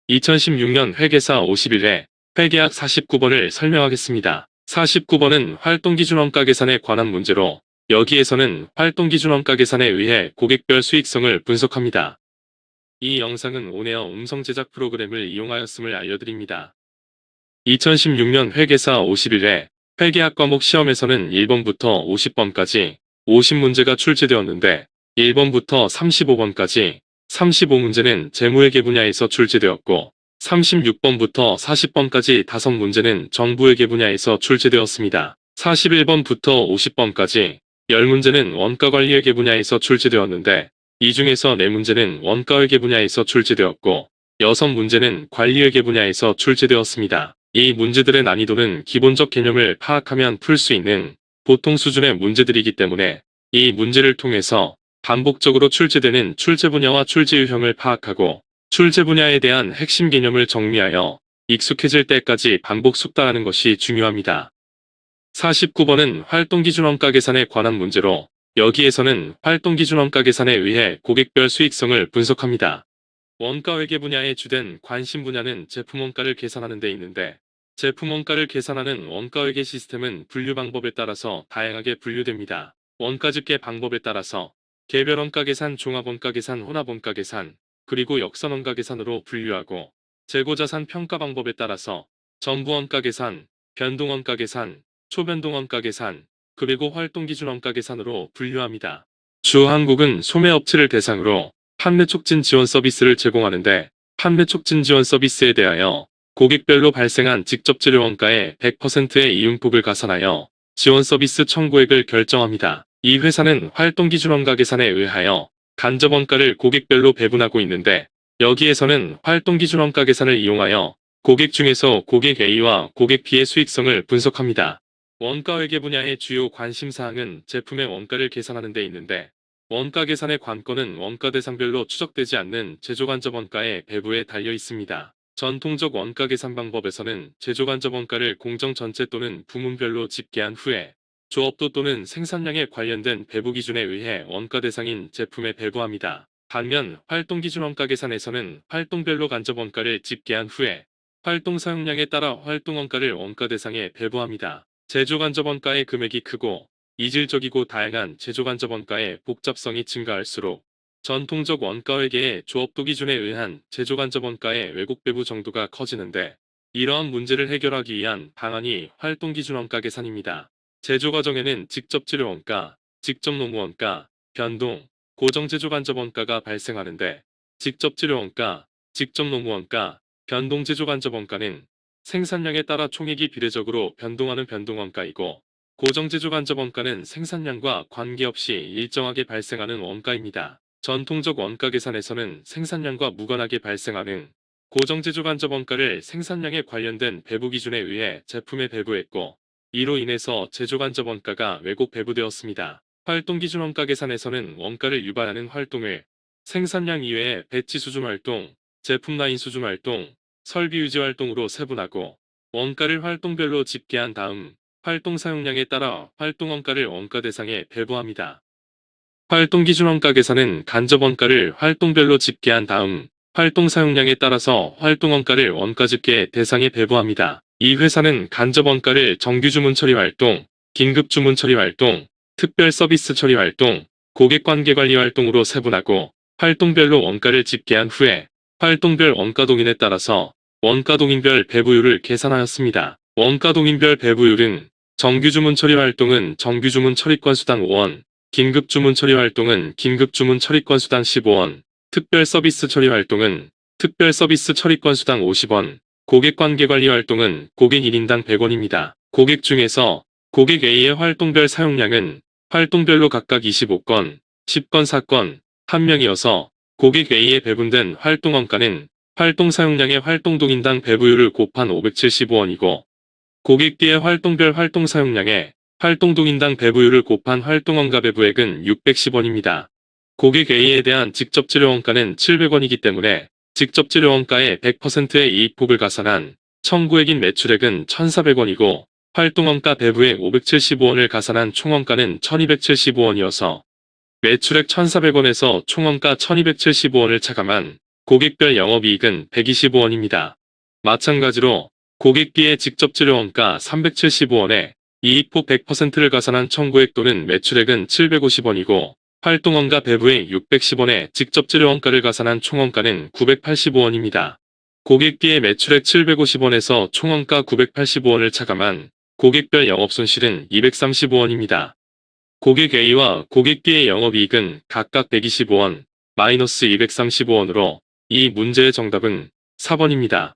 2016년 회계사 51회 회계학 49번을 설명하겠습니다. 49번은 활동기준원가 계산에 관한 문제로 여기에서는 활동기준원가 계산에 의해 고객별 수익성을 분석합니다. 이 영상은 온에어 음성 제작 프로그램을 이용하였음을 알려드립니다. 2016년 회계사 51회 회계학 과목 시험에서는 1번부터 50번까지 50문제가 출제되었는데 1번부터 35번까지 35문제는 재무회계 분야에서 출제되었고 36번부터 40번까지 5문제는 정부회계 분야에서 출제되었습니다. 41번부터 50번까지 10문제는 원가관리회계 분야에서 출제되었는데 이 중에서 4문제는 원가회계 분야에서 출제되었고 6문제는 관리회계 분야에서 출제되었습니다. 이 문제들의 난이도는 기본적 개념을 파악하면 풀 수 있는 보통 수준의 문제들이기 때문에 이 문제를 통해서 반복적으로 출제되는 출제 분야와 출제 유형을 파악하고 출제 분야에 대한 핵심 개념을 정리하여 익숙해질 때까지 반복 숙달하는 것이 중요합니다. 49번은 활동기준원가 계산에 관한 문제로 여기에서는 활동기준원가 계산에 의해 고객별 수익성을 분석합니다. 원가회계 분야의 주된 관심 분야는 제품원가를 계산하는 데 있는데 제품원가를 계산하는 원가회계 시스템은 분류 방법에 따라서 다양하게 분류됩니다. 원가 집계 방법에 따라서 개별원가 계산, 종합원가 계산, 혼합원가 계산, 그리고 역선원가 계산으로 분류하고 재고자산 평가 방법에 따라서 전부원가 계산, 변동원가 계산, 초변동원가 계산, 그리고 활동기준원가 계산으로 분류합니다. 주한국은 소매업체를 대상으로 판매 촉진 지원 서비스를 제공하는데 판매 촉진 지원 서비스에 대하여 고객별로 발생한 직접 재료 원가의 100%의 이윤폭을 가산하여 지원 서비스 청구액을 결정합니다. 이 회사는 활동기준원가 계산에 의하여 간접원가를 고객별로 배분하고 있는데 여기에서는 활동기준원가 계산을 이용하여 고객 중에서 고객 A와 고객 B의 수익성을 분석합니다. 원가회계 분야의 주요 관심사항은 제품의 원가를 계산하는 데 있는데 원가 계산의 관건은 원가 대상별로 추적되지 않는 제조간접원가의 배부에 달려 있습니다. 전통적 원가 계산 방법에서는 제조간접원가를 공정 전체 또는 부문별로 집계한 후에 조업도 또는 생산량에 관련된 배부 기준에 의해 원가 대상인 제품에 배부합니다. 반면 활동기준원가 계산에서는 활동별로 간접원가를 집계한 후에 활동 사용량에 따라 활동원가를 원가 대상에 배부합니다. 제조간접원가의 금액이 크고 이질적이고 다양한 제조간접원가의 복잡성이 증가할수록 전통적 원가회계의 조업도 기준에 의한 제조간접원가의 왜곡 배부 정도가 커지는데 이러한 문제를 해결하기 위한 방안이 활동기준원가 계산입니다. 제조 과정에는 직접 재료원가, 직접 노무원가, 변동, 고정제조간접원가가 발생하는데 직접 재료원가, 직접 노무원가, 변동 제조간접원가는 생산량에 따라 총액이 비례적으로 변동하는 변동원가이고 고정제조간접원가는 생산량과 관계없이 일정하게 발생하는 원가입니다. 전통적 원가 계산에서는 생산량과 무관하게 발생하는 고정제조간접원가를 생산량에 관련된 배부 기준에 의해 제품에 배부했고 이로 인해서 제조간접원가가 왜곡 배부되었습니다. 활동기준원가 계산에서는 원가를 유발하는 활동을 생산량 이외에 배치 수준 활동, 제품 라인 수준 활동, 설비 유지 활동으로 세분하고 원가를 활동별로 집계한 다음 활동 사용량에 따라 활동원가를 원가 대상에 배부합니다. 활동기준원가 계산은 간접원가를 활동별로 집계한 다음 활동 사용량에 따라서 활동원가를 원가 집계 대상에 배부합니다. 이 회사는 간접원가를 정규주문 처리 활동, 긴급주문 처리 활동, 특별 서비스 처리 활동, 고객관계관리 활동으로 세분하고 활동별로 원가를 집계한 후에 활동별 원가동인에 따라서 원가동인별 배부율을 계산하였습니다. 원가동인별 배부율은 정규주문 처리 활동은 정규주문 처리건 수당 5원, 긴급주문 처리 활동은 긴급주문 처리건 수당 15원, 특별 서비스 처리 활동은 특별 서비스 처리건 수당 50원, 고객관계관리 활동은 고객 1인당 100원입니다. 고객 중에서 고객 A의 활동별 사용량은 활동별로 각각 25건, 10건, 4건, 1명이어서 고객 A에 배분된 활동원가는 활동 사용량의 활동동인당 배부율을 곱한 575원이고 고객 B의 활동별 활동 사용량에 활동동인당 배부율을 곱한 활동원가 배부액은 610원입니다. 고객 A에 대한 직접 재료원가는 700원이기 때문에 직접 재료원가의 100%의 이익폭을 가산한 청구액인 매출액은 1,400원이고 활동원가 배부액 575원을 가산한 총원가는 1,275원이어서 매출액 1,400원에서 총원가 1,275원을 차감한 고객별 영업이익은 125원입니다. 마찬가지로 고객비의 직접 재료원가 375원에 이익폭 100%를 가산한 청구액 또는 매출액은 750원이고 활동원가 배부의 610원에 직접 재료원가를 가산한 총원가는 985원입니다. 고객비의 매출액 750원에서 총원가 985원을 차감한 고객별 영업손실은 235원입니다. 고객 A와 고객 B의 영업이익은 각각 125원, 마이너스 235원으로 이 문제의 정답은 4번입니다.